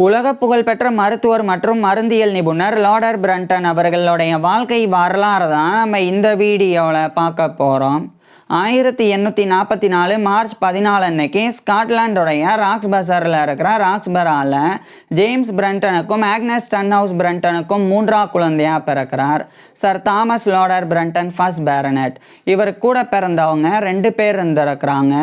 உலக புகழ்பெற்ற மருத்துவர் மற்றும் மருந்தியல் நிபுணர் லார்டர் பிரண்டன் அவர்களுடைய வாழ்க்கை வரலாறு தான் நம்ம இந்த வீடியோவில் பார்க்க போகிறோம். 1844 மார்ச் 14 அன்னைக்கு ஸ்காட்லாண்டுடைய ராக்ஸ்பசரில் இருக்கிற ராக்ஸ்பராவில் ஜேம்ஸ் பிரண்டனுக்கும் ஆக்னஸ் ஸ்டன்ஹவுஸ் பிரண்டனுக்கும் மூன்றாம் குழந்தையாக பிறக்கிறார். Sir Thomas Lauder Brunton first baronet. இவர் கூட பிறந்தவங்க 2 பேர் இருந்திருக்கிறாங்க.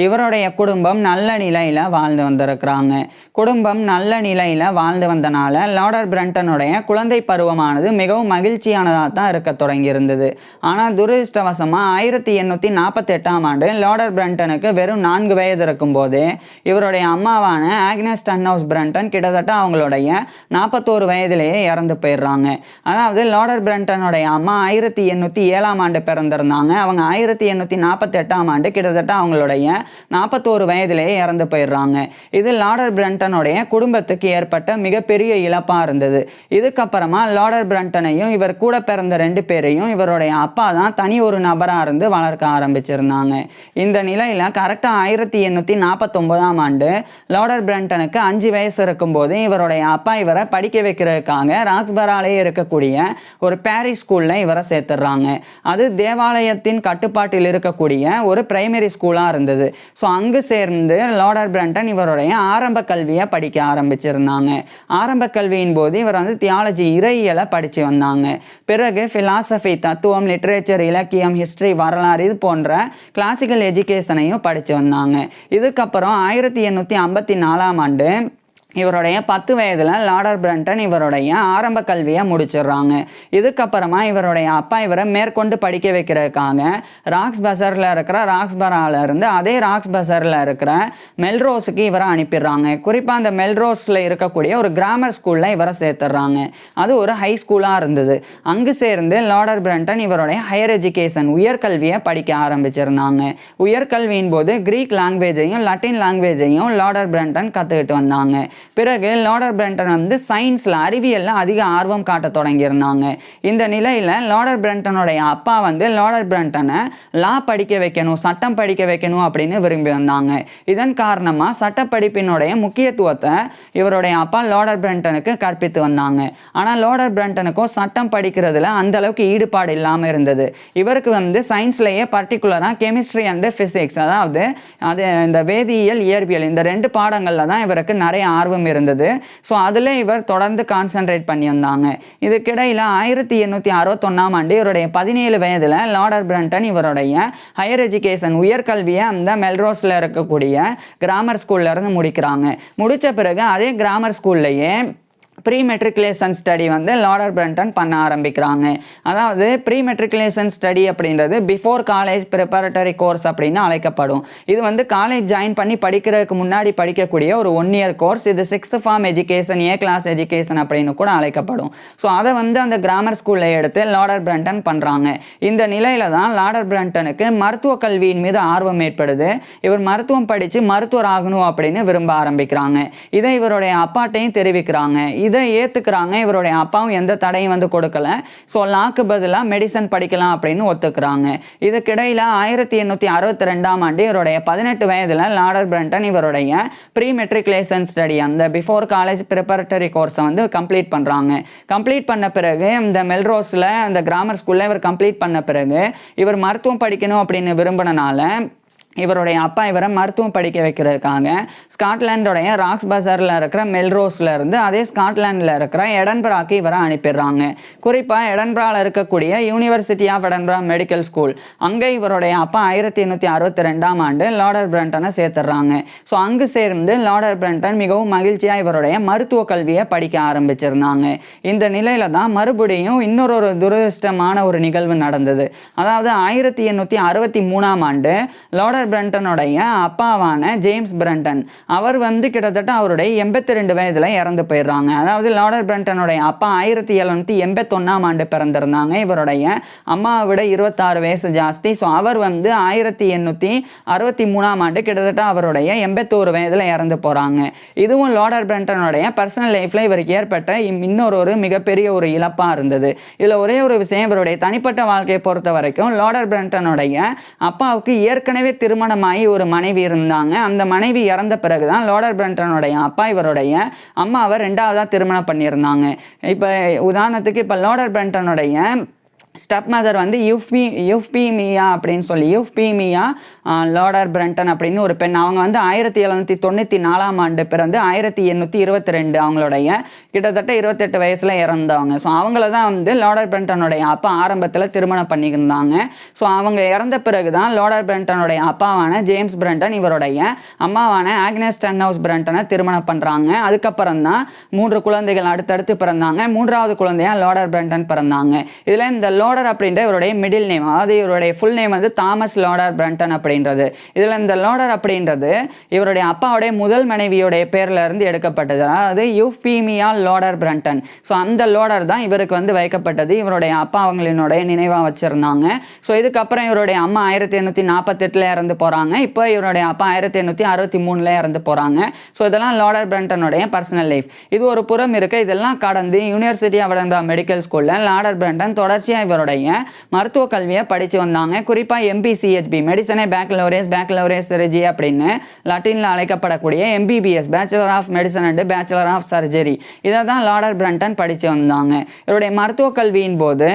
இவருடைய குடும்பம் நல்ல நிலையில் வாழ்ந்து வந்திருக்கிறாங்க. குடும்பம் நல்ல நிலையில் வாழ்ந்து வந்தனால லார்டர் பிரண்டனுடைய குழந்தை பருவமானது மிகவும் மகிழ்ச்சியானதாக தான் இருக்க தொடங்கியிருந்தது. ஆனால் துரதிர்ஷ்டவசமாக 1848ஆம் ஆண்டு லார்டர் பிரண்டனுக்கு வெறும் 4 வயது இருக்கும்போது இவருடைய அம்மாவான ஆக்னஸ் ஸ்டன்ஹவுஸ் பிரண்டன் கிட்டத்தட்ட அவங்களுடைய 41 வயதிலேயே இறந்து போயிடுறாங்க. அதாவது லார்டர் பிரண்டனுடைய அம்மா 1807ஆம் ஆண்டு பிறந்திருந்தாங்க. அவங்க 1848ஆம் ஆண்டு கிட்டத்தட்ட அவங்களுடைய 41 வயதிலேயே இறந்து போயிடுறாங்க. இது லார்டர் பிரண்டனுடைய குடும்பத்துக்கு ஏற்பட்ட மிகப்பெரிய இழப்பாக இருந்தது. இதுக்கப்புறமா லார்டர் பிரண்டனையும் இவர் கூட பிறந்த 2 பேரையும் இவருடைய அப்பா தான் தனி ஒரு நபராக இருந்து வளர்க்க ஆரம்பிச்சிருந்தாங்க. இந்த நிலையில் கரெக்டாக 1849ஆம் ஆண்டு லார்டர் பிரண்டனுக்கு 5 வயசு இருக்கும்போது இவருடைய அப்பா இவரை படிக்க வைக்கிறதுக்காக ராக்ஸ்பராலே இருக்கக்கூடிய ஒரு பாரிஸ் ஸ்கூலில் இவரை சேர்த்துடுறாங்க. அது தேவாலயத்தின் கட்டுப்பாட்டில் இருக்கக்கூடிய ஒரு பிரைமரி ஸ்கூலாக இருந்தது. ஸோ அங்கு சேர்ந்து லார்டர் பிரண்டன் இவருடைய ஆரம்ப கல்வியை படிக்க ஆரம்பிச்சிருந்தாங்க. ஆரம்ப கல்வியின் போது இவர் தியாலஜி இறையியலை படித்து வந்தாங்க. பிறகு ஃபிலாசபி, தத்துவம், லிட்ரேச்சர், இலக்கியம், ஹிஸ்ட்ரி, வரலாறு இது போன்ற கிளாசிக்கல் எஜுகேஷனையும் படித்து வந்தாங்க. இதுக்கப்புறம் 1854ஆம் ஆண்டு இவருடைய 10 வயதில் லார்டர் பிரண்டன் இவருடைய ஆரம்ப கல்வியை முடிச்சிடுறாங்க. இதுக்கப்புறமா இவருடைய அப்பா இவரை மேற்கொண்டு படிக்க வைக்கிறதுக்காக ராக்ஸ்பசரில் இருக்கிற ராக்ஸ்பராலேருந்து அதே ராக்ஸ்பசரில் இருக்கிற மெல்ரோஸுக்கு இவரை அனுப்பிடுறாங்க. குறிப்பாக அந்த மெல்ரோஸில் இருக்கக்கூடிய ஒரு கிராமர் ஸ்கூலில் இவரை சேர்த்துடுறாங்க. அது ஒரு ஹை ஸ்கூலாக இருந்தது. அங்கு சேர்ந்து லார்டர் பிரண்டன் இவருடைய ஹையர் எஜுகேஷன் உயர்கல்வியை படிக்க ஆரம்பிச்சிருந்தாங்க. உயர்கல்வியின் போது கிரீக் லாங்குவேஜையும் லட்டின் லாங்குவேஜையும் லார்டர் பிரண்டன் கற்றுக்கிட்டு வந்தாங்க. பிறகு லார்டர் பிரண்டன் சயின்ஸில் அறிவியலில் அதிக ஆர்வம் காட்ட தொடங்கியிருந்தாங்க. இந்த நிலையில் லார்டர் பிரண்டனுடைய அப்பா லார்டர் பிரண்டனை லா படிக்க வைக்கணும், சட்டம் படிக்க வைக்கணும் அப்படின்னு விரும்பி வந்தாங்க. இதன் காரணமாக சட்டப்படிப்பினுடைய முக்கியத்துவத்தை இவருடைய அப்பா லார்டர் பிரண்டனுக்கு கற்பித்து வந்தாங்க. ஆனால் லார்டர் பிரண்டனுக்கும் சட்டம் படிக்கிறதுல அந்த அளவுக்கு ஈடுபாடு இல்லாமல் இருந்தது. இவருக்கு சயின்ஸ்லேயே பர்டிகுலராக கெமிஸ்ட்ரி அண்டு ஃபிசிக்ஸ், அதாவது இந்த வேதியியல், இயற்பியல் இந்த 2 பாடங்களில் தான் இவருக்கு நிறைய ஆர்வம் இருந்தது. ஸோ அதில் இவர் தொடர்ந்து கான்சென்ட்ரேட் பண்ணி வந்தாங்க. இதுக்கிடையில் 1861ஆம் ஆண்டு இவருடைய 17 வயதில் லார்டர் பிரண்டன் இவருடைய ஹையர் எஜுகேஷன் உயர்கல்வியை அந்த மெல்ரோஸில் இருக்கக்கூடிய கிராமர் ஸ்கூல்லேருந்து முடிக்கிறாங்க. முடித்த பிறகு அதே கிராமர் ஸ்கூல்லையே ப்ரீ மெட்ரிகுலேஷன் ஸ்டடி லார்டர் பிரண்டன் பண்ண ஆரம்பிக்கிறாங்க. அதாவது ப்ரீ மெட்ரிகுலேஷன் ஸ்டடி அப்படின்றது பிஃபோர் காலேஜ் ப்ரிப்பரட்டரி கோர்ஸ் அப்படின்னு அழைக்கப்படும். இது காலேஜ் ஜாயின் பண்ணி படிக்கிறதுக்கு முன்னாடி படிக்கக்கூடிய ஒரு 1 இயர் கோர்ஸ். இது 6th form education, A class education அப்படின்னு கூட அழைக்கப்படும். ஸோ அதை அந்த கிராமர் ஸ்கூலில் எடுத்து லார்டர் பிரண்டன் பண்ணுறாங்க. இந்த நிலையில தான் லார்டர் பிரண்டனுக்கு மருத்துவ கல்வியின் மீது ஆர்வம் ஏற்படுது. இவர் மருத்துவம் படித்து மருத்துவர் ஆகணும் அப்படின்னு விரும்ப ஆரம்பிக்கிறாங்க. இதை இவருடைய அப்பாட்டையும் தெரிவிக்கிறாங்க. இதை ஏற்றுக்கிறாங்க. இவருடைய அப்பாவும் எந்த தடையும் கொடுக்கல. ஸோ லாக்கு பதிலாக மெடிசன் படிக்கலாம் அப்படின்னு ஒத்துக்கிறாங்க. இதுக்கிடையில் 1862ஆம் ஆண்டு இவருடைய 18 வயதில் லார்டர் பிரண்டன் இவருடைய ப்ரீ மெட்ரிகுலேஷன் ஸ்டடி அந்த பிஃபோர் காலேஜ் ப்ரிப்பரட்டரி கோர்ஸை கம்ப்ளீட் பண்ணுறாங்க. கம்ப்ளீட் பண்ண பிறகு இந்த மெல்ரோஸில் அந்த கிராமர் ஸ்கூலில் இவர் கம்ப்ளீட் பண்ண பிறகு இவர் மருத்துவம் படிக்கணும் அப்படின்னு விரும்பினால இவருடைய அப்பா இவரை மருத்துவம் படிக்க வைக்கிறதுக்காக ஸ்காட்லாண்டோடைய ராக்ஸ்பசரில் இருக்கிற மெல்ரோஸில் இருந்து அதே ஸ்காட்லாண்டில் இருக்கிற எடன்பராக்கு இவரை அனுப்பிடுறாங்க. குறிப்பாக எடன்பராவில் இருக்கக்கூடிய university of Edinburgh medical school, அங்கே இவருடைய அப்பா 1862ஆம் ஆண்டு லார்டர் பிரண்டனை சேர்த்துடுறாங்க. ஸோ அங்கு சேர்ந்து லார்டர் பிரண்டன் மிகவும் மகிழ்ச்சியாக இவருடைய மருத்துவ கல்வியை படிக்க ஆரம்பிச்சிருந்தாங்க. இந்த நிலையில தான் மறுபடியும் இன்னொரு துரதிர்ஷ்டமான ஒரு நிகழ்வு நடந்தது. அதாவது 1863ஆம் ஆண்டு லார்டர் பிரண்டனுடைய அப்பாவான ஜேம்ஸ் பிரண்டன் அவர் கிட்டத்தட்ட அவருடைய 82 வயதில் இறந்து போயிடுறாங்க. அதாவது லார்டர் பிரண்டனுடைய அப்பா 1781ஆம் ஆண்டு பிறந்திருந்தாங்க. இவருடைய அம்மாவை விட 26 வயசு ஜாஸ்தி. ஸோ அவர் 1863ஆம் ஆண்டு கிட்டத்தட்ட அவருடைய 81 வயதில் இறந்து போகிறாங்க. இதுவும் லார்டர் பிரண்டனுடைய பர்சனல் லைஃப்பில் இவருக்கு ஏற்பட்ட இன்னொரு மிகப்பெரிய ஒரு இழப்பாக இருந்தது. இதில் ஒரே ஒரு விஷயம், இவருடைய தனிப்பட்ட வாழ்க்கையை பொறுத்த வரைக்கும் லார்டர் பிரண்டனுடைய அப்பாவுக்கு ஏற்கனவே திரும்ப திருமணமாகி ஒரு மனைவி இருந்தாங்க. அந்த மனைவி இறந்த பிறகு தான் லோடர் பிரண்டனுடைய அப்பா இவருடைய அம்மாவை 2வதாக திருமணம் பண்ணியிருந்தாங்க. இப்போ உதாரணத்துக்கு இப்போ லோடர் பிரண்டனுடைய ஸ்டெப் மதர் வந்து யுஃபீமியா அப்படின்னு சொல்லி யுஃபீமியா லோடர் பிரண்டன் அப்படின்னு ஒரு பெண். அவங்க வந்து 1794ஆம் ஆண்டு பிறந்து 1822 அவங்களுடைய கிட்டத்தட்ட 28 வயசில் இறந்தவங்க. ஸோ அவங்கள தான் வந்து லோடர் பிரண்டனுடைய அப்பா ஆரம்பத்தில் திருமணம் பண்ணியிருந்தாங்க. ஸோ அவங்க இறந்த பிறகு தான் லோடர் பிரண்டனுடைய அப்பாவான ஜேம்ஸ் பிரண்டன் இவருடைய அம்மாவான ஆக்னஸ் ஸ்டன்ஹவுஸ் பிரண்டனை திருமணம் பண்ணுறாங்க. அதுக்கப்புறம் தான் 3 குழந்தைகள் அடுத்தடுத்து பிறந்தாங்க. 3வது குழந்தையா லோடர் பிரண்டன் பிறந்தாங்க. இதில் இந்த லோடர் அப்படின்ற இவருடைய மிடில் நேம், அதாவது இவருடைய ஃபுல் நேம் வந்து தாமஸ் லோடர் பிரண்டன் அப்படின்றது. இதில் இந்த லோடர் அப்படின்றது இவருடைய அப்பாவுடைய முதல் மனைவியுடைய பேர்ல இருந்து எடுக்கப்பட்டது, அதாவது யூஃபீமியா லோடர் பிரண்டன். ஸோ அந்த லோடர் தான் இவருக்கு வந்து வைக்கப்பட்டது. இவருடைய அப்பா அவங்களினுடைய நினைவாக வச்சிருந்தாங்க. ஸோ இதுக்கப்புறம் இவருடைய அம்மா 1848 இறந்து போகிறாங்க. இப்போ இவருடைய அப்பா 1863 இறந்து போகிறாங்க. ஸோ இதெல்லாம் லோடர் பிரண்டனுடைய பர்சனல் லைஃப். இது ஒரு புறம் இருக்க, இதெல்லாம் கடந்து யூனிவர்சிட்டி ஆஃப் எடன்பரா மெடிக்கல் ஸ்கூலில் லோடர் பிரண்டன் தொடர்ச்சியாக இவருடைய மருத்துவ கல்வியை படித்து வந்தாங்க. குறிப்பாக எம்பிசிஹெச்பி மெடிசனே பேக்லோரியஸ் ரெஜி அப்படின்னு லட்டினில் அழைக்கப்படக்கூடிய MBBS bachelor of medicine and bachelor of surgery, இதை தான் லோடர் பிரண்டன் படித்து வந்தாங்க. இவருடைய மருத்துவ கல்வியின் போது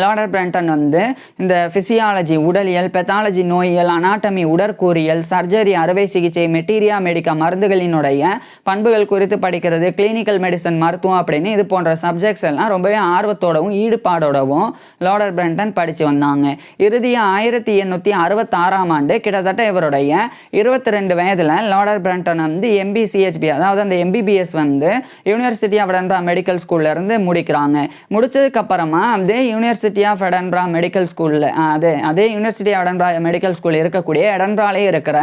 லோடர் பிரண்டன் வந்து இந்த ஃபிசியாலஜி உடலியல், பெத்தாலஜி நோயியல், அனாட்டமி உடற்கூறியல், சர்ஜரி அறுவை சிகிச்சை, மெட்டீரியா மெடிக்கா மருந்துகளினுடைய பண்புகள் குறித்து படிக்கிறது, கிளினிக்கல் மெடிசன் மருத்துவம் அப்படின்னு இது போன்ற சப்ஜெக்ட்ஸ் எல்லாம் ரொம்பவே ஆர்வத்தோடவும் ஈடுபாடோடவும் லோடர் பிரண்டன் படித்து வந்தாங்க. இறுதியாக 1866ஆம் ஆண்டு கிட்டத்தட்ட இவருடைய 22 வயதில் லோடர் பிரண்டன் வந்து எம்பிசிஹெச்பி, அதாவது அந்த எம்பிபிஎஸ் வந்து யூனிவர்சிட்டி ஆஃப் எடன்பரா மெடிக்கல் ஸ்கூல்ல இருந்து முடிக்கிறாங்க. முடிச்சதுக்கப்புறமா அதே யூனிவர்சிட்டி ஆஃப் எடன்பரா மெடிக்கல் ஸ்கூலில் அதே university of Edinburgh medical school இருக்கக்கூடிய எடன்பராலே இருக்கிற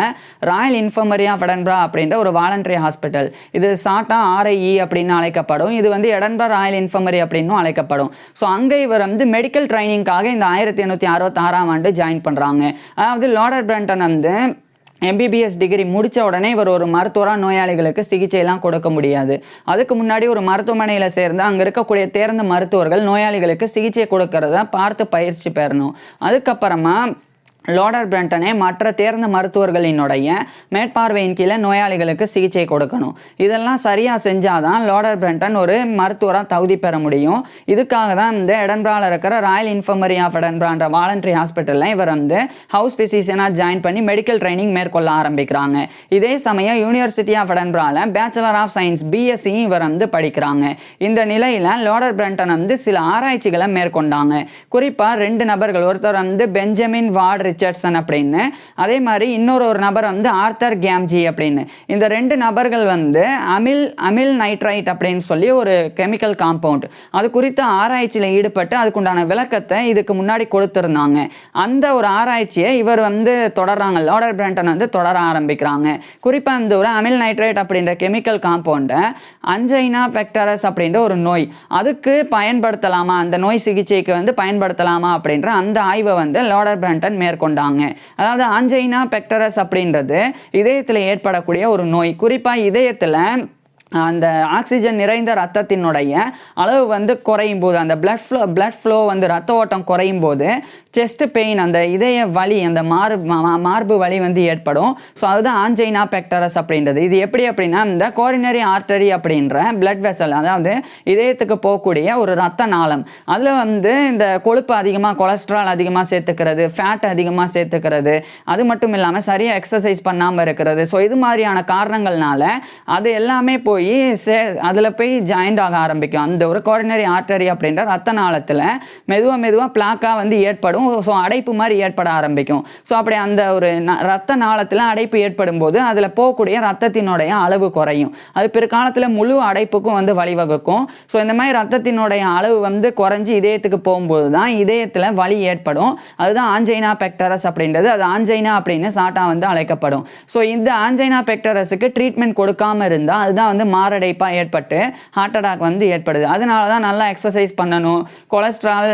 ராயல் இன்ஃபர்மரி ஆஃப் எடன்பரா அப்படின்ற ஒரு வாலண்டரி ஹாஸ்பிட்டல், இது ஷார்ட்டா RIE அப்படின்னு அழைக்கப்படும். இது வந்து எடன்பரா ராயல் இன்ஃபர்மரி அப்படின்னு அழைக்கப்படும். ஸோ அங்கே இவர் வந்து மெடிக்கல் ட்ரைனிங்காக இந்த 1866ஆம் ஆண்டு ஜாயின் பண்ணுறாங்க. அதாவது லோடர் பிரண்டன் வந்து எம்பிபிஎஸ் டிகிரி முடித்த உடனே இவர் ஒரு மருத்துவராக நோயாளிகளுக்கு சிகிச்சையெல்லாம் கொடுக்க முடியாது. அதுக்கு முன்னாடி ஒரு மருத்துவமனையில் சேர்ந்து அங்கே இருக்கக்கூடிய தேர்ந்த மருத்துவர்கள் நோயாளிகளுக்கு சிகிச்சை கொடுக்கறத பார்த்து பயிற்சி பெறணும். அதுக்கப்புறமா லோடர் பிரண்டனே மற்ற தேர்ந்த மருத்துவர்களினுடைய மேற்பார்வையின் கீழே நோயாளிகளுக்கு சிகிச்சை கொடுக்கணும். இதெல்லாம் சரியாக செஞ்சால் தான் லோடர் பிரண்டன் ஒரு மருத்துவராக தகுதி பெற முடியும். இதுக்காக தான் இந்த எடன்பராவில் இருக்கிற ராயல் இன்ஃபர்மரி ஆஃப் எடன்பரான்ற வாலண்டரி ஹாஸ்பிட்டலில் இவர் வந்து ஹவுஸ் ஃபிசிஷியனாக ஜாயின் பண்ணி மெடிக்கல் ட்ரைனிங் மேற்கொள்ள ஆரம்பிக்கிறாங்க. இதே சமயம் யூனிவர்சிட்டி ஆஃப் எடன்பராவில் பேச்சுலர் ஆஃப் சயின்ஸ் BSc இவர் வந்து படிக்கிறாங்க. இந்த நிலையில் லோடர் பிரண்டன் வந்து சில ஆராய்ச்சிகளை மேற்கொண்டாங்க. குறிப்பாக 2 நபர்கள், ஒருத்தர் வந்து பெஞ்சமின் வார்ட் ரிச்சர்ட்சன் அப்படின்னு, அதே மாதிரி இன்னொரு நபர் வந்து ஆர்த்தர் கேம்ஜி அப்படின்னு. இந்த 2 நபர்கள் வந்து அமில் நைட்ரைட் அப்படின்னு சொல்லி ஒரு கெமிக்கல் காம்பவுண்ட், அது குறித்த ஆராய்ச்சியில் ஈடுபட்டு அதுக்குண்டான விளக்கத்தை இதுக்கு முன்னாடி கொடுத்துருந்தாங்க. அந்த ஒரு ஆராய்ச்சியை இவர் வந்து தொடர்றாங்க, லோடர் பிரண்டன் வந்து தொடர ஆரம்பிக்கிறாங்க. குறிப்பாக இந்த ஒரு அமில் நைட்ரைட் அப்படின்ற கெமிக்கல் காம்பவுண்டை அஞ்சைனா பெக்டரஸ் அப்படின்ற ஒரு நோய், அதுக்கு பயன்படுத்தலாமா, அந்த நோய் சிகிச்சைக்கு வந்து பயன்படுத்தலாமா அப்படின்ற அந்த ஆய்வை வந்து லோடர் பிரண்டன் மேற்கொண்டாங்க. அதாவது ஆஞ்சைனா பெக்டரஸ் அப்படின்றது இதயத்தில் ஏற்படக்கூடிய ஒரு நோய். குறிப்பாக இதயத்தில் அந்த ஆக்சிஜன் நிறைந்த ரத்தத்தினுடைய அளவு வந்து குறையும் போது, அந்த பிளட் ஃப்ளோ வந்து ரத்த ஓட்டம் குறையும் போது செஸ்ட் பெயின், அந்த இதய வலி, அந்த மார்பு வலி வந்து ஏற்படும். ஸோ அதுதான் ஆஞ்சைனா பெக்டரஸ் அப்படின்றது. இது எப்படி அப்படின்னா, இந்த கோரினரி ஆர்டரி அப்படின்ற பிளட் வெசல், அதாவது இதயத்துக்கு போகக்கூடிய ஒரு ரத்த நாளம், அதில் வந்து இந்த கொழுப்பு அதிகமாக, கொலஸ்ட்ரால் அதிகமாக சேர்த்துக்கிறது, ஃபேட் அதிகமாக சேர்த்துக்கிறது, அது மட்டும் இல்லாமல் சரியாக எக்ஸசைஸ் பண்ணாமல் இருக்கிறது. ஸோ இது மாதிரியான காரணங்கள்னால அது எல்லாமே போய் அதில் போய் ஜாயிண்ட் ஆக ஆரம்பிக்கும். அந்த ஒரு கோரினரி ஆர்டரி அப்படின்ற ரத்த நாளத்தில் மெதுவாக பிளாக்காக வந்து ஏற்படும். ஸோ அடைப்பு மாதிரி ஏற்பட ஆரம்பிக்கும். ஸோ அப்படி அந்த ஒரு ரத்த நாளத்தில் அடைப்பு ஏற்படும் போது அதில் போகக்கூடிய ரத்தத்தினுடைய அளவு குறையும். அது பிற்காலத்தில் முழு அடைப்புக்கும் வந்து வழிவகுக்கும். ஸோ இந்த மாதிரி ரத்தத்தினுடைய அளவு வந்து குறைஞ்சி இதயத்துக்கு போகும்போது தான் இதயத்தில் வலி ஏற்படும். அதுதான் ஆஞ்சைனா பெக்டரஸ் அப்படின்றது. அது ஆஞ்சைனா அப்படின்னு ஷார்ட்டாக வந்து அழைக்கப்படும். ஸோ இந்த ஆஞ்சைனா பெக்டரஸுக்கு ட்ரீட்மெண்ட் கொடுக்காமல் இருந்தால் அதுதான் வந்து மாரடைப்பாக ஏற்பட்டு ஹார்ட் அட்டாக் வந்து ஏற்படுது. அதனால தான் நல்லா எக்ஸசைஸ் பண்ணணும், கொலஸ்ட்ரால்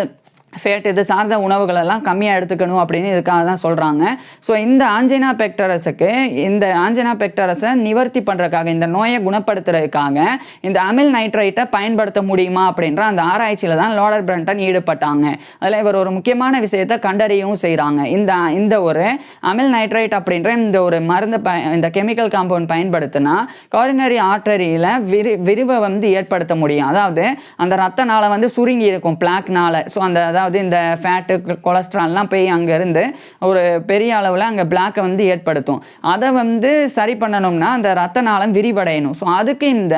ஃபேட் இது சார்ந்த உணவுகளெல்லாம் கம்மியாக எடுத்துக்கணும் அப்படின்னு இதுக்காக தான் சொல்கிறாங்க. ஸோ இந்த ஆஞ்சைனா பெக்டரஸுக்கு இந்த ஆஞ்சைனா பெக்டரஸை நிவர்த்தி பண்ணுறதுக்காக இந்த நோயை குணப்படுத்துறதுக்காக இந்த அமில் நைட்ரைட்டை பயன்படுத்த முடியுமா அப்படின்ற அந்த ஆராய்ச்சியில் தான் லார்ட் பிரண்டன் ஈடுபட்டாங்க. அதில் இவர் ஒரு முக்கியமான விஷயத்தை கண்டறியவும் செய்கிறாங்க. இந்த ஒரு அமில் நைட்ரைட் அப்படின்ற இந்த ஒரு மருந்து இந்த கெமிக்கல் காம்பவுண்ட் பயன்படுத்தினா காரினரி ஆர்டரியில் விரிவை ஏற்படுத்த முடியும். அதாவது அந்த ரத்த நாளை சுருங்கி இருக்கும் பிளாக்னால. ஸோ அதாவது இந்த ஃபேட்டு கொலஸ்ட்ரால்லாம் போய் அங்கேருந்து ஒரு பெரிய அளவில் அங்கே பிளாக்கை ஏற்படுத்தும். அதை சரி பண்ணணும்னா அந்த ரத்த நாளம் விரிவடையணும். ஸோ அதுக்கு இந்த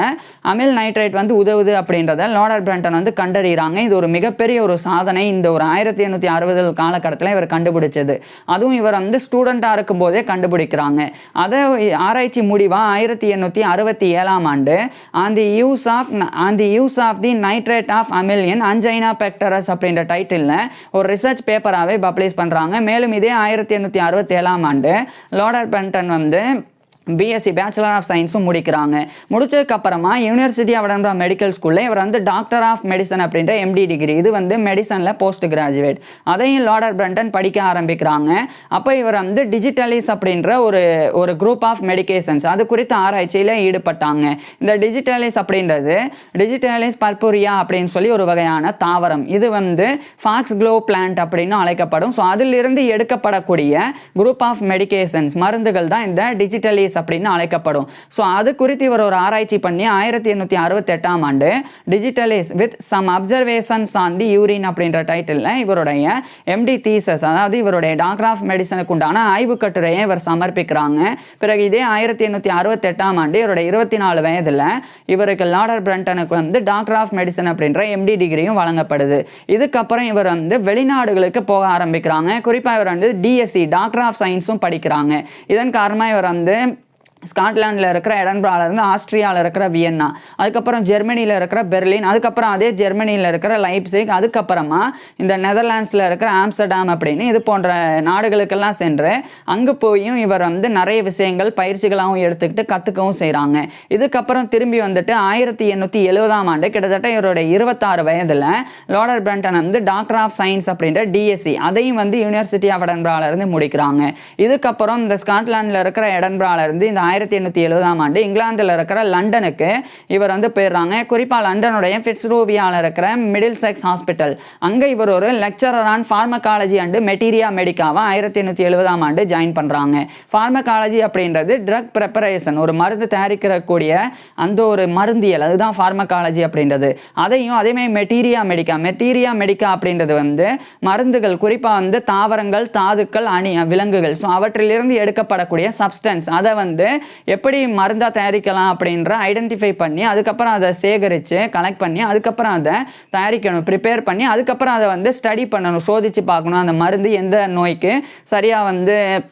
அமில் நைட்ரைட் உதவுது அப்படின்றத லார்ட் பிரண்டன் கண்டறிகிறாங்க. இது ஒரு மிகப்பெரிய ஒரு சாதனை. இந்த ஒரு 1860 காலகட்டத்தில் இவர் கண்டுபிடிச்சது. அதுவும் இவர் ஸ்டூடெண்ட்டாக இருக்கும் போதே கண்டுபிடிக்கிறாங்க. அதை ஆராய்ச்சி முடிவாக 1867 ஆண்டு on the use of the nitrate of amyl in angina pectoris அப்படின்ற டைட்டில் ஒரு ரிசர்ச் பேப்பராகவே பப்ளிஷ் பண்ணுறாங்க. மேலும் இதே 1867 ஆண்டு lord Brunton BSc bachelor of சயின்ஸும் முடிக்கிறாங்க. முடிச்சதுக்கப்புறமா யூனிவர்சிட்டி ஆஃப் எடன்பரா மெடிக்கல் ஸ்கூலில் இவர் டாக்டர் ஆஃப் மெடிசன் அப்படின்ற எம்டி டிகிரி, இது மெடிசனில் போஸ்ட் கிராஜுவேட், அதையும் லார்ட் பிரண்டன் படிக்க ஆரம்பிக்கிறாங்க. அப்போ இவர் டிஜிட்டலிஸ் அப்படின்ற ஒரு குரூப் ஆஃப் மெடிகேஷன்ஸ் அது குறித்த ஆராய்ச்சியில் ஈடுபட்டாங்க. இந்த டிஜிட்டலிஸ் அப்படின்றது டிஜிட்டலிஸ் பர்புரியா அப்படின்னு சொல்லி ஒரு வகையான தாவரம். இது ஃபாக்ஸ் க்ளோ பிளான்ட் அப்படின்னு அழைக்கப்படும். ஸோ அதிலிருந்து எடுக்கப்படக்கூடிய குரூப் ஆஃப் மெடிகேஷன்ஸ் மருந்துகள் தான் இந்த டிஜிட்டலிஸ் அப்படின்னு அழைக்கப்படும். ஸோ அது குறித்து இவர் ஒரு ஆராய்ச்சி பண்ணி 1868 ஆண்டு digitalis with some observations on the urine அப்படின்ற டைட்டில் இவருடைய எம்டி தீசஸ், அதாவது இவருடைய டாக்டர் ஆஃப் மெடிசனுக்கு உண்டான ஆய்வு கட்டுரையை இவர் சமர்ப்பிக்கிறாங்க. பிறகு இதே 1868 ஆண்டு இவருடைய 24 வயதில் இவருக்கு லார்ட் பிரண்டனுக்கு டாக்டர் ஆஃப் மெடிசன் அப்படின்ற எம்டி டிகிரியும் வழங்கப்படுது. இதுக்கப்புறம் இவர் வெளிநாடுகளுக்கு போக ஆரம்பிக்கிறாங்க. குறிப்பாக இவர் டிஎஸ்சி டாக்டர் ஆஃப் சயின்ஸும் படிக்கிறாங்க. இதன் காரணமாக இவர் ஸ்காட்லாண்டில் இருக்கிற எடன்பராலேருந்து ஆஸ்திரியாவில் இருக்கிற வியன்னா, அதுக்கப்புறம் ஜெர்மனியில் இருக்கிற பெர்லின், அதுக்கப்புறம் அதே ஜெர்மனியில் இருக்கிற லைப்சிக், அதுக்கப்புறமா இந்த நெதர்லாண்ட்ஸில் இருக்கிற ஆம்ஸ்டர்டாம் அப்படின்னு இது போன்ற நாடுகளுக்கெல்லாம் சென்று அங்கே போயும் இவர் நிறைய விஷயங்கள் பயிற்சிகளாகவும் எடுத்துக்கிட்டு கற்றுக்கவும் செய்கிறாங்க. இதுக்கப்புறம் திரும்பி 1870 ஆண்டு கிட்டத்தட்ட இவருடைய 26 வயதில் Lord Brunton doctor of science அப்படின்ற டிஎஸ்சி அதையும் யூனிவர்சிட்டி ஆஃப் எடன்பராலேருந்து முடிக்கிறாங்க. இதுக்கப்புறம் இந்த ஸ்காட்லாண்டில் இருக்கிற எடன்பராலேருந்து இந்த 1870 ஆண்டு இங்கிலாந்தில் இருக்கிற லண்டனுக்கு இவர் போயிடுறாங்க. குறிப்பாக லண்டனுடைய ஃபிட்ஸ்ரோவியாவில் இருக்கிற மிடில் செக்ஸ் ஹாஸ்பிட்டல், அங்கே இவர் ஒரு lecturer on pharmacology and materia மெடிக்காவை 1870 ஆண்டு ஜாயின் பண்ணுறாங்க. ஃபார்மகாலஜி அப்படின்றது ட்ரக் ப்ரிப்பரேஷன், ஒரு மருந்து தயாரிக்கக்கூடிய அந்த ஒரு மருந்தியல், அதுதான் ஃபார்மகாலஜி அப்படின்றது. அதேமாதிரி மெட்டீரியா மெடிக்கா அப்படின்றது மருந்துகள், குறிப்பாக தாவரங்கள், தாதுக்கள், விலங்குகள், ஸோ அவற்றிலிருந்து எடுக்கப்படக்கூடிய சப்ஸ்டன்ஸ், அதை எப்படி மருந்தா தயாரிக்கலாம் அப்படின்ற ஐடென்டிஃபை பண்ணி அதுக்கப்புறம் அதை சேகரித்து கலெக்ட் பண்ணி அதுக்கப்புறம் அதை தயாரிக்கணும், ப்ரிப்பேர் பண்ணி அதுக்கப்புறம் அதை ஸ்டடி பண்ணணும், சோதித்து பார்க்கணும் அந்த மருந்து எந்த நோய்க்கு சரியாக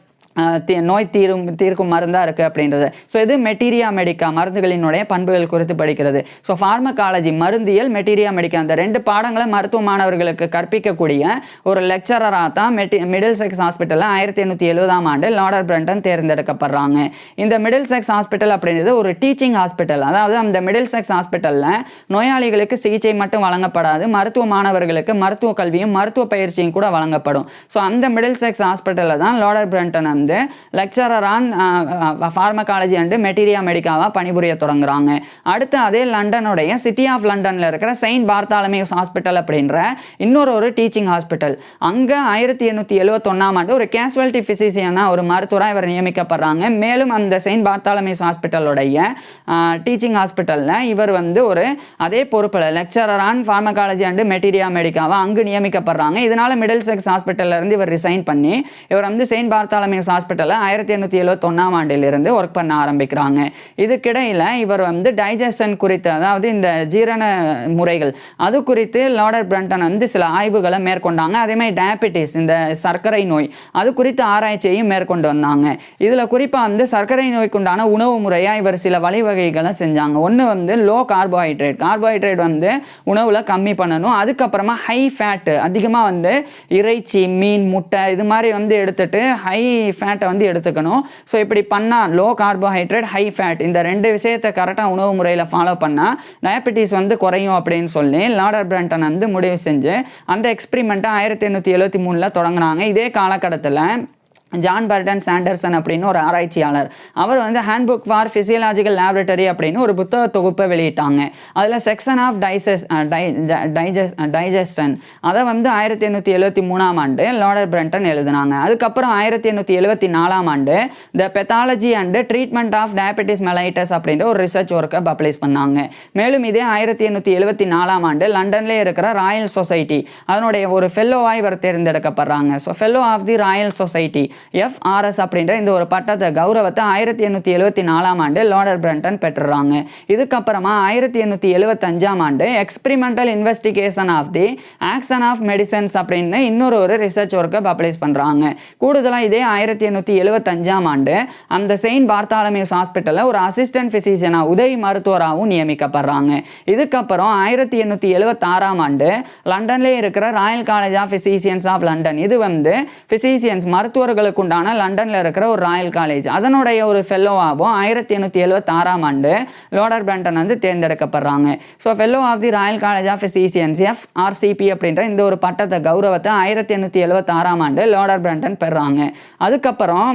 நோய் தீர்க்கும் மருந்தாக இருக்குது அப்படின்றது. ஸோ இது மெட்டீரியா மெடிக்கா, மருந்துகளினுடைய பண்புகள் குறித்து படிக்கிறது. ஸோ ஃபார்மகாலஜி, மருந்தியல், மெட்டீரியா மெடிக்கா, அந்த 2 பாடங்களை மருத்துவ மாணவர்களுக்கு கற்பிக்கக்கூடிய ஒரு லெக்சரராக தான் மிடில் செக்ஸ் ஹாஸ்பிட்டலில் 1870 ஆண்டு லார்ட் பிரண்டன் தேர்ந்தெடுக்கப்படுறாங்க. இந்த மிடில் செக்ஸ் ஹாஸ்பிட்டல் அப்படின்றது ஒரு டீச்சிங் ஹாஸ்பிட்டல். அதாவது அந்த மிடில் செக்ஸ் ஹாஸ்பிட்டலில் நோயாளிகளுக்கு சிகிச்சை மட்டும் வழங்கப்படாது, மருத்துவ மாணவர்களுக்கு மருத்துவ கல்வியும் மருத்துவ பயிற்சியும் கூட வழங்கப்படும். ஸோ அந்த மிடில் செக்ஸ் ஹாஸ்பிட்டலில் தான் lord Brunton lecturer on pharmacology and materia மெடிக்காவாக பணிபுரிய தொடங்குறாங்க. அடுத்து அதே லண்டனுடைய சிட்டி ஆஃப் லண்டனில் இருக்கிற செயின்ட் பார்த்தாலமேஸ் ஹாஸ்பிட்டல் அப்படின்ற இன்னொரு டீச்சிங் ஹாஸ்பிட்டல், அங்கே 1871 ஆண்டு ஒரு கேஷுவாலிட்டி ஃபிசிஷியனாக ஒரு மருத்துவராக இவர் நியமிக்கப்படுறாங்க. மேலும் அந்த செயின்ட் பார்த்தாலமேஸ் ஹாஸ்பிட்டலுடைய டீச்சிங் ஹாஸ்பிட்டலில் இவர் ஒரு அதே பொறுப்பில் lecturer on pharmacology and materia மெடிக்காவாக அங்கு நியமிக்கப்படுறாங்க. இதனால் மிடில் செக்ஸ் ஹாஸ்பிட்டலிருந்து இவர் ரிசைன் பண்ணி இவர் செயின்ட் பார்த்தாலமேஸ் ஹாஸ்பிட்டலில் 1871 ஆண்டிலிருந்து ஒர்க் பண்ண ஆரம்பிக்கிறாங்க. இதுக்கிடையில் இவர் டைஜஷன் குறித்து, அதாவது இந்த ஜீரண முறைகள் அது குறித்து லார்ட் பிரண்டன் சில ஆய்வுகளை மேற்கொண்டாங்க. அதேமாதிரி டயபெட்டிஸ், இந்த சர்க்கரை நோய் அது குறித்து ஆராய்ச்சியையும் மேற்கொண்டு வந்தாங்க. இதில் குறிப்பாக சர்க்கரை நோய்க்குண்டான உணவு முறையாக இவர் சில வழிவகைகளை செஞ்சாங்க. ஒன்று லோ கார்போஹைட்ரேட் உணவில் கம்மி பண்ணணும். அதுக்கப்புறமா ஹை ஃபேட்டு, அதிகமாக இறைச்சி, மீன், முட்டை இது மாதிரி எடுத்துட்டு ஹை ஃபேட்டை வந்து எடுத்துக்கணும். ஸோ இப்படி பண்ணால் லோ கார்போஹைட்ரேட் ஹை ஃபேட் இந்த 2 விஷயத்தை கரெக்டாக உணவு முறையில் ஃபாலோ பண்ணால் டயபெட்டிஸ் வந்து குறையும் அப்படின்னு சொல்லி லார்ட் பிரண்டன் வந்து முடிவு செஞ்சு அந்த எக்ஸ்பிரிமெண்ட்டை 1873 தொடங்கினாங்க. இதே காலகட்டத்தில் ஜான் பர்டன் சாண்டர்சன் அப்படின்னு ஒரு ஆராய்ச்சியாளர் அவர் வந்து ஹேண்ட்புக் ஃபார் ஃபிசியலாஜிக்கல் லேபரேட்டரி அப்படின்னு ஒரு புத்தக தொகுப்பை வெளியிட்டாங்க. அதில் செக்ஷன் ஆஃப் டைஜஸ்டன் அதை வந்து 1873 லார்ட் பிரண்டன் எழுதினாங்க. அதுக்கப்புறம் 1874 the pathology and treatment of diabetes mellitus அப்படின்ற ஒரு ரிசர்ச் ஒர்க்கை பப்ளிஷ் பண்ணாங்க. மேலும் இதே 1874 லண்டன்லேயே இருக்கிற ராயல் சொசைட்டி அதனுடைய ஒரு ஃபெல்லோவாக இவர் தேர்ந்தெடுக்கப்படுறாங்க. So fellow of the royal society FRS அப்படின்ற இந்த ஒரு பட்டத்தை கௌரவத்தை 1874 லார்ட் பிரண்டன் பெற்றுறாங்க. இதுக்கப்புறமா 1875 experimental investigation of the action of medicines அப்படின்னு இன்னொரு ரிசர்ச் ஒர்க்கை பப்ளிஷ் பண்ணுறாங்க. கூடுதலாக இதே 1875 அந்த செயின்ட் பார்த்தாலமியூஸ் ஹாஸ்பிட்டலில் ஒரு அசிஸ்டன்ட் ஃபிசிஷியனாக உதவி மருத்துவராகவும் நியமிக்கப்படுறாங்க. இதுக்கப்புறம் 1876 லண்டன்லேயே இருக்கிற royal college of physicians of London இது வந்து ஃபிசிஷியன்ஸ் மருத்துவர்களுக்கு உண்டான லண்டன்ல இருக்கிற ஒரு ராயல் காலேஜ் அதனுடைய ஒரு ஃபெல்லோவாகவும் 1876 லார்ட் பிரண்டன் வந்து தேர்ந்தெடுக்கப்படுறாங்க. So fellow of the royal college of physicians FRCP அப்படின்ற இந்த ஒரு பட்டத்தை கௌரவத்தை 1876 லார்ட் பிரண்டன் பெறாங்க. அதுக்கப்புறம்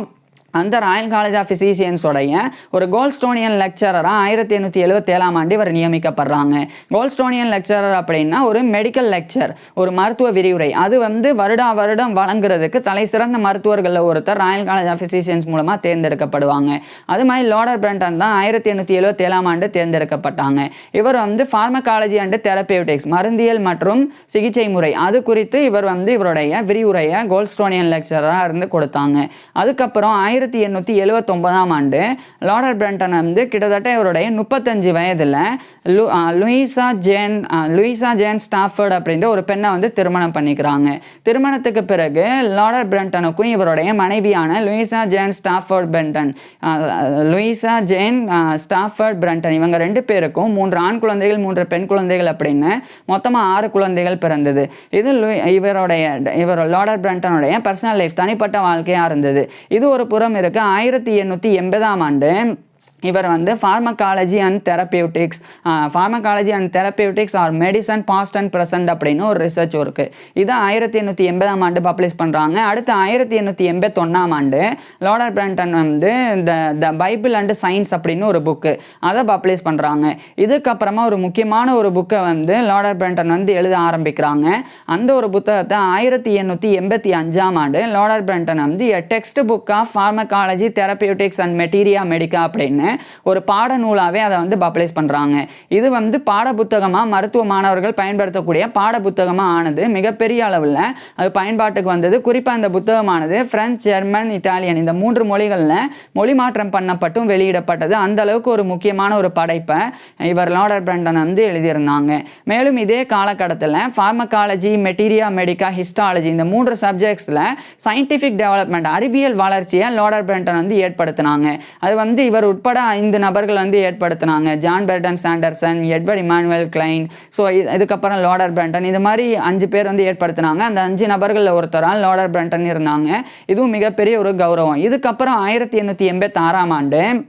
அந்த ராயல் காலேஜ் ஆஃப் ஃபிசிஷியன்ஸோடைய ஒரு கோல்ஸ்டோனியன் லெக்சரராக 1877 இவர் நியமிக்கப்படுறாங்க. கோல்ஸ்டோனியன் லெக்சரர் அப்படின்னா ஒரு மெடிக்கல் லெக்சர் ஒரு மருத்துவ விரிவுரை அது வந்து வருடம் வழங்குறதுக்கு தலை சிறந்த மருத்துவர்களில் ஒருத்தர் ராயல் காலேஜ் ஆஃப் ஃபிசிஷியன்ஸ் மூலமாக தேர்ந்தெடுக்கப்படுவாங்க. அது மாதிரி லார்ட் பிரண்டன் தான் 1877 தேர்ந்தெடுக்கப்பட்டாங்க. இவர் வந்து ஃபார்மகாலஜி அண்ட் தெரபியூட்டிக்ஸ் மருந்தியல் மற்றும் சிகிச்சை முறை அது குறித்து இவர் வந்து இவருடைய விரிவுரையை கோல்ஸ்டோனியன் லெக்சரராக இருந்து கொடுத்தாங்க. அதுக்கப்புறம் 1879 லார்ட் பிரண்டன் வந்து கிட்டத்தட்ட இவருடைய 35 வயதில் லூயிசா ஜேன் ஸ்டாஃபர்ட் அப்படின்ற ஒரு பெண்ணை வந்து திருமணம் பண்ணிக்கிறாங்க. திருமணத்துக்கு பிறகு லார்ட் பிரண்டனுக்கும் இவருடைய மனைவியான லூயிசா ஜேன் ஸ்டாஃபர்ட் பிரண்டன் இவங்க 2 பேருக்கும் 3 ஆண் குழந்தைகள் 3 பெண் குழந்தைகள் அப்படின்னு மொத்தமாக 6 குழந்தைகள் பிறந்தது. இது இவர் லார்ட் பிரண்டனுடைய பர்சனல் லைஃப் தனிப்பட்ட வாழ்க்கையாக இருந்தது. இது ஒரு புறம் இருக்கு. 1880 இவர் வந்து pharmacology and therapeutics or medicine past and present அப்படின்னு ஒரு ரிசர்ச் ஒர்க்கு இதை 1880 பப்ளிஷ் பண்ணுறாங்க. அடுத்து 1881 லார்ட் பிரண்டன் வந்து த பைபிள் அண்ட் சயின்ஸ் அப்படின்னு ஒரு புக்கு அதை பப்ளிஷ் பண்ணுறாங்க. இதுக்கப்புறமா ஒரு முக்கியமான ஒரு புக்கை வந்து லார்ட் பிரண்டன் வந்து எழுத ஆரம்பிக்கிறாங்க. அந்த ஒரு புத்தகத்தை 1885 லார்ட் பிரண்டன் வந்து text book of pharmacology therapeutics and materia medica அப்படின்னு ஒரு பாட நூலாவே அதை வந்து பப்ளிஷ் பண்றாங்க. இது வந்து பாட புத்தகமா மருத்துவ மாணவர்கள் பயன்படுத்தக்கூடிய பாட புத்தகமா ஆனது. மிகப்பெரிய அளவில் அது பயன்பாட்டுக்கு வந்தது. குறிப்பா இந்த புத்தகமானது பிரெஞ்சு, ஜெர்மன், இட்டாலியன் இந்த 3 மொழிகளில் மொழி மாற்றம் பண்ணப்பட்டும் வெளியிடப்பட்டது. அந்த அளவுக்கு ஒரு முக்கியமான ஒரு படைப்பை இவர் லார்ட் பிரண்டன் வந்து எழுதியிருந்தாங்க. மேலும் இதே காலகட்டத்தில் ஃபார்மகாலஜி, மெட்டீரியா மெடிக்கா, ஹிஸ்டாலஜி இந்த 3 சப்ஜெக்ட்ஸில் சயின்டிஃபிக் டெவலப்மெண்ட் அறிவியல் வளர்ச்சியை லார்ட் பிரண்டன் வந்து ஏற்படுத்தினாங்க. அது வந்து இவர் உட்பட 5 நபர்கள் வந்து ஏற்படுத்தினாங்க. John Burdon Sanderson, Edward Emanuel Klein, so இதுக்கப்புறம் லார்ட் பிரண்டன் இது மாதிரி 5 பேர் வந்து ஏற்படுத்தினாங்க. அந்த 5 நபர்களில் ஒருத்தரால் லார்ட் பிரண்டன் இருந்தாங்க. இதுவும் மிகப்பெரிய ஒரு கௌரவம். இதுக்கப்புறம் 1886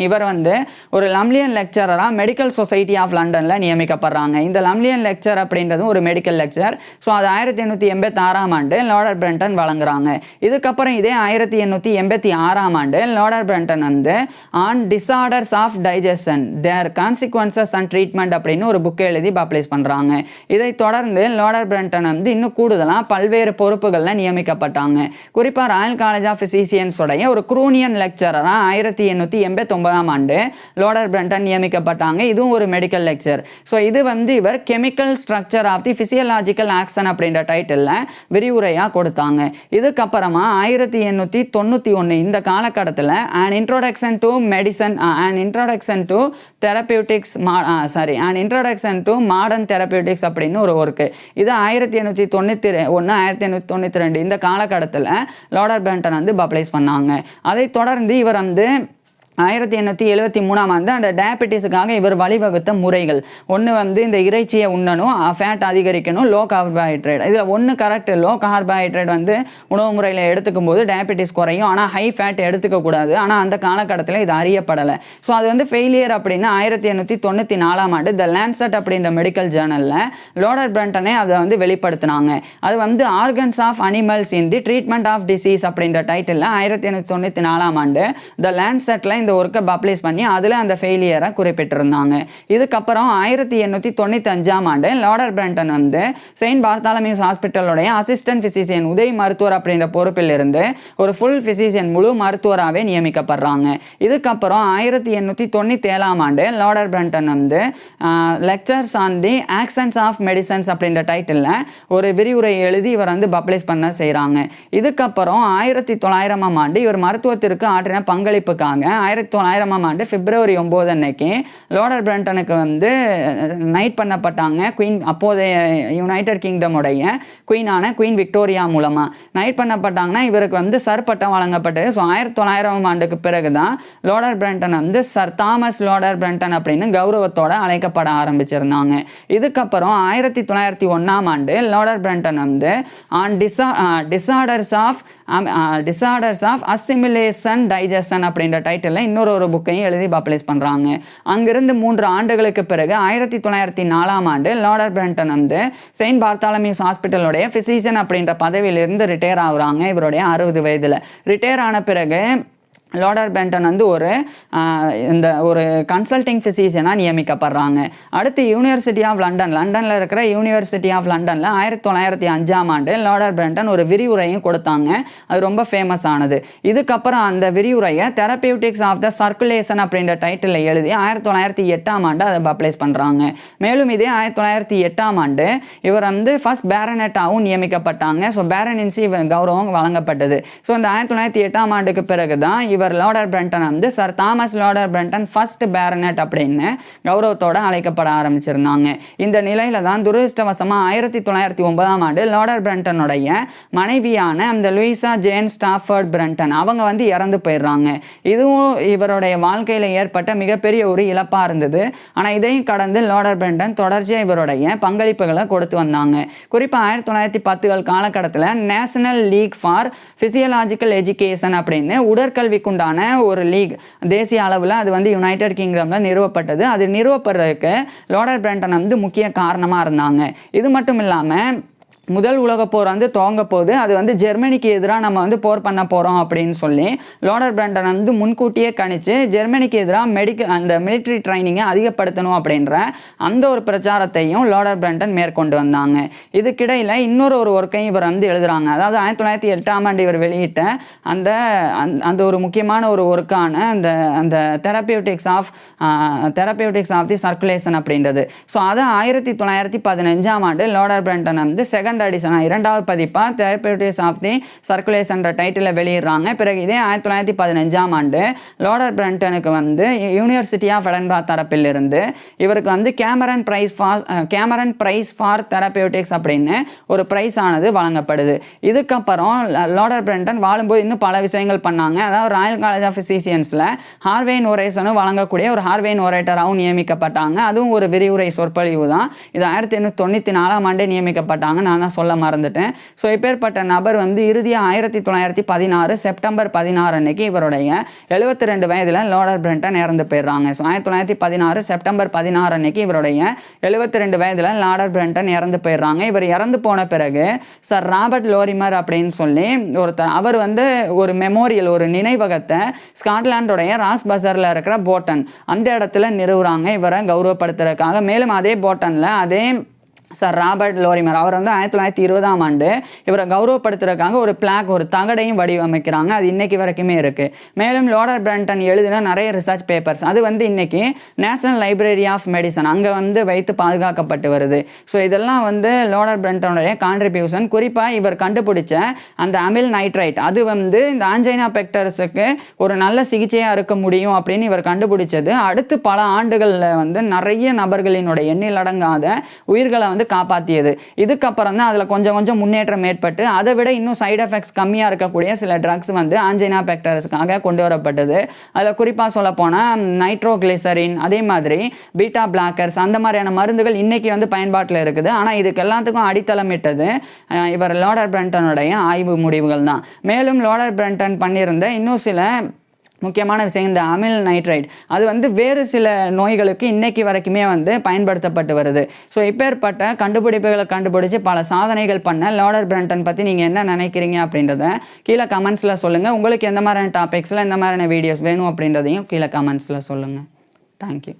இவர் வந்து ஒரு லம்லியன் லெக்சரராக மெடிக்கல் சொசைட்டி ஆஃப் லண்டனில் நியமிக்கப்படுறாங்க. இந்த லம்லியன் லெக்சர் அப்படின்றதும் ஒரு மெடிக்கல் லெக்சர். ஸோ அது 1886 லார்ட் பிரண்டன் வழங்குறாங்க. இதுக்கப்புறம் இதே 1886 லார்ட் பிரண்டன் வந்து on disorders of digestion their consequences and treatment அப்படின்னு ஒரு புக்கை எழுதி பப்ளிஷ் பண்ணுறாங்க. இதை தொடர்ந்து லார்ட் பிரண்டன் வந்து இன்னும் கூடுதலாக பல்வேறு பொறுப்புகளில் நியமிக்கப்பட்டாங்க. குறிப்பாக ராயல் காலேஜ் ஆஃப் ஃபிசிஷியன்ஸோடைய ஒரு க்ரூனியன் லெக்சரராக 1889 லார்ட் பிரண்டன் நியமிக்கப்பட்டாங்க. இதுவும் ஒரு மெடிக்கல் லெக்சர். ஸோ இது வந்து இவர் chemical structure of the physiological action அப்படின்ற டைட்டிலில் விரிவுரையாக கொடுத்தாங்க. இதுக்கப்புறமா 1891 இந்த காலகட்டத்தில் an introduction to medicine an introduction to therapeutics an introduction to modern therapeutics அப்படின்னு ஒரு ஒர்க்கு இது 1891 1892 இந்த காலகட்டத்தில் லார்ட் பிரண்டன் வந்து பப்ளிஷ் பண்ணாங்க. அதை தொடர்ந்து இவர் வந்து 1873ஆம் ஆண்டு அந்த டயபெட்டிஸுக்காக இவர் வழிவகுத்த முறைகள். ஒன்று வந்து இந்த இறைச்சியை உண்ணணும், ஃபேட் அதிகரிக்கணும், லோ கார்போஹைட்ரேட். இதில் ஒன்று கரெக்ட். லோ கார்போஹைட்ரேட் வந்து உணவு முறையில் எடுத்துக்கும் போது டயபெட்டிஸ் குறையும், ஆனால் ஹை ஃபேட் எடுத்துக்கக்கூடாது. ஆனால் அந்த காலகட்டத்தில் இது அறியப்படலை. ஸோ அது வந்து ஃபெயிலியர் அப்படின்னு 1894ஆம் ஆண்டு த லான்செட் அப்படின்ற மெடிக்கல் ஜேர்னலில் லோடர் பிரண்டனே அதை வந்து வெளிப்படுத்தினாங்க. அது வந்து organs of animals in the treatment of disease அப்படின்ற டைட்டிலில் 1894ஆம் ஆண்டு த லான்செட்டில் இந்த ஒர்க்கை பப்ளிஷ் பண்ணி அதில் அந்த ஃபெயிலியரை குறிப்பிட்டிருந்தாங்க. இதுக்கப்புறம் 1895ஆம் ஆண்டு லோடர் பிரண்டன் வந்து செயின்ட் பார்த்தாலமியூஸ் ஹாஸ்பிட்டலுடைய அசிஸ்டன்ட் ஃபிசிஷியன் உதவி மருத்துவர் அப்படின்ற பொறுப்பில் இருந்து ஒரு ஃபுல் ஃபிசிஷியன் முழு மருத்துவராகவே நியமிக்கப்படுறாங்க. இதுக்கப்புறம் 1897ஆம் ஆண்டு லோடர் பிரண்டன் வந்து lectures on the actions of medicines அப்படின்ற டைட்டிலில் ஒரு விரிவுரை எழுதி இவர் வந்து பப்ளிஷ் பண்ண செய்கிறாங்க. இதுக்கப்புறம் 1900ஆம் ஆண்டு இவர் மருத்துவத்திற்கு ஆற்றின பங்களிப்புக்காக 1900ஆம் ஆண்டு பிப்ரவரி 9 அன்னைக்கு லோடர் பிரண்டனுக்கு வந்து நைட் பண்ணப்பட்டாங்க. குயின் அப்போதைய யுனைடெட் கிங்டமுடைய குயின் விக்டோரியா மூலமாக நைட் பண்ணப்பட்டாங்கன்னா இவருக்கு வந்து சர் பட்டம் வழங்கப்பட்டது. ஸோ 1900ஆம் ஆண்டுக்கு பிறகு தான் லோடர் பிரண்டன் வந்து சர் தாமஸ் லோடர் பிரண்டன் அப்படின்னு கௌரவத்தோடு அழைக்கப்பட ஆரம்பிச்சிருந்தாங்க. இதுக்கப்புறம் 1901ஆம் ஆண்டு லோடர் பிரண்டன் வந்து on disorders of assimilation digestion அப்படின்ற டைட்டிலில் இன்னொரு புக்கையும் எழுதி பப்ளிஷ் பண்ணுறாங்க. அங்கிருந்து 3 ஆண்டுகளுக்கு பிறகு 1904ஆம் ஆண்டு லோடர் பிரண்டன் வந்து செயின்ட் பார்த்தாலமியூஸ் ஹாஸ்பிட்டலுடைய ஃபிசிஷியன் அப்படின்ற பதவியிலிருந்து ரிட்டையர் ஆகுறாங்க. இவருடைய 60 வயதில் ரிட்டையர் ஆன பிறகு லோடர் பிரண்டன் வந்து ஒரு கன்சல்டிங் ஃபிசிஷியனாக நியமிக்கப்படுறாங்க. அடுத்து யூனிவர்சிட்டி ஆஃப் லண்டனில் இருக்கிற யூனிவர்சிட்டி ஆஃப் லண்டனில் 1905ஆம் ஆண்டு லோடர் பிரண்டன் ஒரு விரிவுரையும் கொடுத்தாங்க. அது ரொம்ப ஃபேமஸ் ஆனது. இதுக்கப்புறம் அந்த விரிவுரையை தெரபியூட்டிக்ஸ் ஆஃப் த சர்க்குலேஷன் அப்படின்ற டைட்டிலில் எழுதி 1908ஆம் ஆண்டு அதை பப்ளிஷ் பண்ணுறாங்க. மேலும் இதே 1908ஆம் ஆண்டு இவர் வந்து ஃபர்ஸ்ட் பேரனெட்டாகவும் நியமிக்கப்பட்டாங்க. ஸோ பேரனன்சி கௌரவம் வழங்கப்பட்டது. ஸோ இந்த 1908ஆம் ஆண்டுக்கு பிறகு தான் இவர் லோடர் பிரண்டன் வந்து sir Thomas Lauder Brunton first baronet அப்படின்னு கௌரவத்தோடு அழைக்கப்பட ஆரம்பிச்சிருந்தாங்க. இந்த நிலையில தான் துரதிருஷ்டவசமாக 1909ஆம் ஆண்டு லோடர் பிரண்டனுடைய மனைவியான அந்த லூயிசா ஜேன் ஸ்டாஃபர்ட் பிரண்டன் அவங்க வந்து இறந்து போயிடுறாங்க. இதுவும் இவருடைய வாழ்க்கையில் ஏற்பட்ட மிகப்பெரிய ஒரு இழப்பாக இருந்தது. ஆனால் இதையும் கடந்து லோடர் பிரண்டன் தொடர்ச்சியாக இவருடைய பங்களிப்புகளை கொடுத்து வந்தாங்க. குறிப்பாக 1910கள் காலகட்டத்தில் national league for physiological education அப்படின்னு உடற்கல்விக்குண்டான ஒரு லீக் தேசிய அளவில் அது வந்து யுனைடெட் கிங்டமில் நிறுவப்பட்டது. அது நிறுவப்படுறதுக்கு லோடர் பிரண்டன் வந்து முக்கிய காரணமாக இருந்தாங்க. இது மட்டும் இல்லாமல் முதல் உலக போர் வந்து துவங்க போது அது வந்து ஜெர்மனிக்கு எதிராக நம்ம வந்து போர் பண்ண போகிறோம் அப்படின்னு சொல்லி லோடர் பிரண்டன் வந்து முன்கூட்டியே கணிச்சு ஜெர்மனிக்கு எதிராக அந்த மிலிட்ரி ட்ரைனிங்கை அதிகப்படுத்தணும் அப்படின்ற அந்த ஒரு பிரச்சாரத்தையும் லோடர் பிரண்டன் மேற்கொண்டு வந்தாங்க. இதுக்கிடையில் இன்னொரு ஒர்க்கையும் இவர் வந்து எழுதுகிறாங்க. அதாவது 1908ஆம் ஆண்டு இவர் வெளியிட்ட அந்த ஒரு முக்கியமான ஒரு ஒர்க்கான அந்த தெரபியூட்டிக்ஸ் ஆஃப் தி சர்க்குலேஷன் அப்படின்றது. ஸோ அதை 1915ஆம் ஆண்டு லோடர் பிரண்டன் வந்து செகண்ட் எடிஷன் 2வது பதிப்பாக தெரபியூட்டிக்ஸ் ஆஃப் தி சர்க்குலேஷன் டைட்டிலில் வெளியிடுறாங்க. பிறகு இதே 1915ஆம் ஆண்டு லோடர் பிரண்டனுக்கு வந்து யூனிவர்சிட்டி ஆஃப் எடன்பரா தரப்பிலிருந்து இவருக்கு வந்து கேமரன் பிரைஸ் ஃபார் தெரபியூட்டிக்ஸ் அப்படின்னு ஒரு பிரைஸ் ஆனது வழங்கப்படுது. இதுக்கப்புறம் லோடர் பிரண்டன் வாழும்போது இன்னும் பல விஷயங்கள் பண்ணாங்க. அதாவது ராயல் காலேஜ் ஆஃப் ஃபிசிஷியன்ஸில் ஹார்வேன் ஒரேசனும் வழங்கக்கூடிய ஒரு ஹார்வேன் ஒரேட்டராகவும் நியமிக்கப்பட்டாங்க. அதுவும் ஒரு விரிவுரை சொற்பொழிவு தான். இது 1894ஆம் ஆண்டே நியமிக்கப்பட்டாங்க. நான் தான் சொல்ல மறந்துட்டேன். ஸோ இப்பேற்பட்ட நபர் வந்து இறுதியாக 1916 செப்டம்பர் 16 அன்னைக்கு இவருடைய 72 வயதில் லோடர் பிரண்டன் இறந்து போயிடுறாங்க. ஸோ 1916 செப்டம்பர் 16 அன்னைக்கு இவருடைய 72 வயதில் லோடர் பிரண்டன் இறந்து போயிடுறாங்க. இவர் இறந்து போன பிறகு சர் ராபர்ட் லோரிமர் அப்படின்னு சொல்லி அவர் வந்து ஒரு மெமோரியல் ஒரு நினைவகத்தை ஸ்காட்லாண்டோடைய ராக்ஸ் பசாரில் இருக்கிற போட்டன் அந்த இடத்துல நிறுவுறாங்க இவரை கௌரவப்படுத்துறதுக்காக. மேலும் அதே போட்டனில் அதே சர் ராபர்ட் லோரிமர் அவர் வந்து 1920ஆம் ஆண்டு இவரை கௌரவப்படுத்துறதுக்காக ஒரு பிளாக் ஒரு தகடையும் வடிவமைக்கிறாங்க. அது இன்னைக்கு வரைக்குமே இருக்குது. மேலும் லோடர் பிரண்டன் எழுதின நிறைய ரிசர்ச் பேப்பர்ஸ் அது வந்து இன்னைக்கு நேஷனல் லைப்ரரி ஆஃப் மெடிசன் அங்கே வந்து வைத்து பாதுகாக்கப்பட்டு வருது. ஸோ இதெல்லாம் வந்து லோடர் பிரண்டனுடைய கான்ட்ரிபியூஷன். குறிப்பாக இவர் கண்டுபிடிச்ச அந்த அமில் நைட்ரைட் அது வந்து இந்த ஆஞ்சைனா பெக்டர்ஸுக்கு ஒரு நல்ல சிகிச்சையாக இருக்க முடியும் அப்படின்னு இவர் கண்டுபிடிச்சது அடுத்து பல ஆண்டுகளில் வந்து நிறைய நபர்களினுடைய எண்ணிலடங்காத உயிர்களை வந்து வந்து காப்பாற்றியது. இதுக்கப்புறம் தான் அதில் கொஞ்சம் கொஞ்சம் முன்னேற்றம் ஏற்பட்டு அதை விட இன்னும் சைடு எஃபெக்ட்ஸ் கம்மியாக இருக்கக்கூடிய சில ட்ரக்ஸ் வந்து ஆஞ்சைனா பெக்டரஸ்க்காக கொண்டு வரப்பட்டது. அதில் குறிப்பாக சொல்லப்போனால் நைட்ரோகிளிசரின், அதே மாதிரி பீட்டா பிளாக்கர்ஸ், அந்த மாதிரியான மருந்துகள் இன்றைக்கி வந்து பயன்பாட்டில் இருக்குது. ஆனால் இதுக்கு எல்லாத்துக்கும் அடித்தளமிட்டது இவர் லாடர் பிரண்டனுடைய ஆய்வு முடிவுகள் தான். மேலும் லாடர் பிரண்டன் பண்ணியிருந்த இன்னும் சில முக்கியமான விஷயம் இந்த அமில் நைட்ரைட், அது வந்து வேறு சில நோய்களுக்கு இன்றைக்கி வரைக்குமே வந்து பயன்படுத்தப்பட்டு வருது. ஸோ இப்பேற்பட்ட கண்டுபிடிப்புகளை கண்டுபிடிச்சி பல சாதனைகள் பண்ண லாடர் பிரண்டன் பற்றி நீங்கள் என்ன நினைக்கிறீங்க அப்படின்றத கீழே கமெண்ட்ஸில் சொல்லுங்கள். உங்களுக்கு எந்த மாதிரியான டாபிக்ஸில் எந்த மாதிரியான வீடியோஸ் வேணும் அப்படின்றதையும் கீழே கமெண்ட்ஸில் சொல்லுங்கள். தேங்க்யூ.